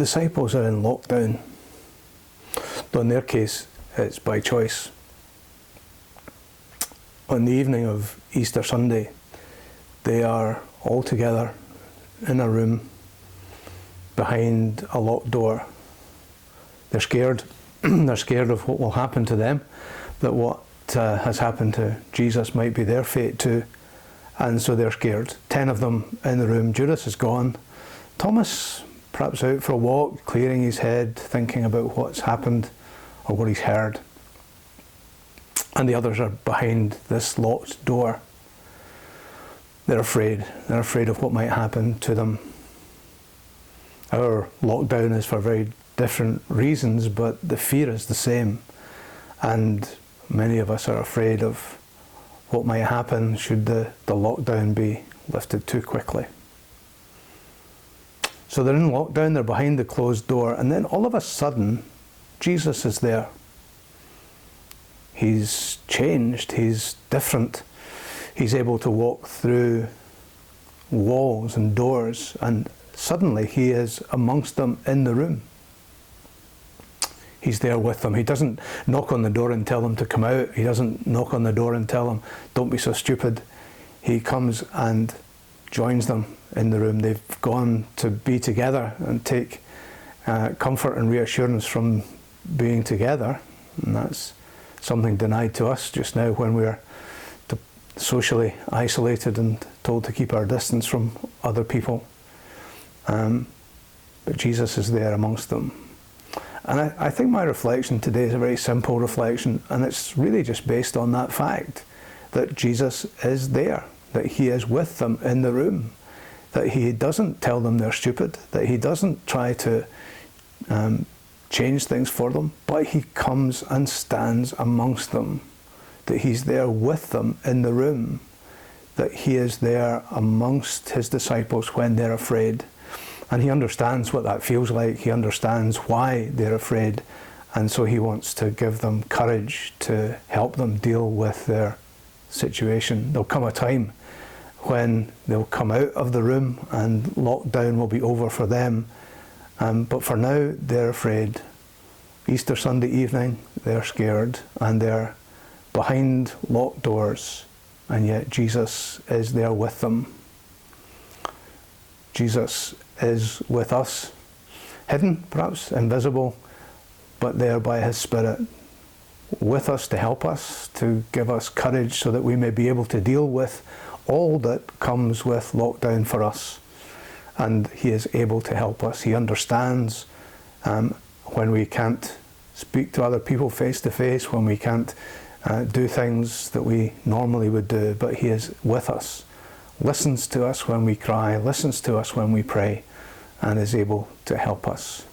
disciples are in lockdown. Though in their case, it's by choice. On the evening of Easter Sunday, they are all together in a room behind a locked door. They're scared. They're scared of what will happen to them, that what has happened to Jesus might be their fate too. And so they're scared. 10 of them in the room. Judas is gone. Thomas, perhaps out for a walk, clearing his head, thinking about what's happened or what he's heard. And the others are behind this locked door. They're afraid. They're afraid of what might happen to them. Our lockdown is for very different reasons, but the fear is the same. And many of us are afraid of what might happen should the lockdown be lifted too quickly. So they're in lockdown, they're behind the closed door, and then all of a sudden, Jesus is there. He's changed, he's different. He's able to walk through walls and doors, and suddenly he is amongst them in the room. He's there with them. He doesn't knock on the door and tell them to come out. He doesn't knock on the door and tell them, don't be so stupid. He comes and joins them in the room. They've gone to be together and take comfort and reassurance from being together. And that's something denied to us just now when we're socially isolated and told to keep our distance from other people. But Jesus is there amongst them. And I think my reflection today is a very simple reflection, and it's really just based on that fact that Jesus is there, that he is with them in the room, that he doesn't tell them they're stupid, that he doesn't try to change things for them, but he comes and stands amongst them, that he's there with them in the room, that he is there amongst his disciples when they're afraid. And he understands what that feels like. He understands why they're afraid. And so he wants to give them courage to help them deal with their situation. There'll come a time when they'll come out of the room and lockdown will be over for them. But for now, they're afraid. Easter Sunday evening, they're scared and they're behind locked doors. And yet Jesus is there with them. Jesus is with us, hidden, perhaps invisible, but there by his Spirit, with us to help us, to give us courage so that we may be able to deal with all that comes with lockdown for us. And he is able to help us. He understands when we can't speak to other people face to face, when we can't do things that we normally would do, but he is with us, listens to us when we cry, listens to us when we pray, and is able to help us.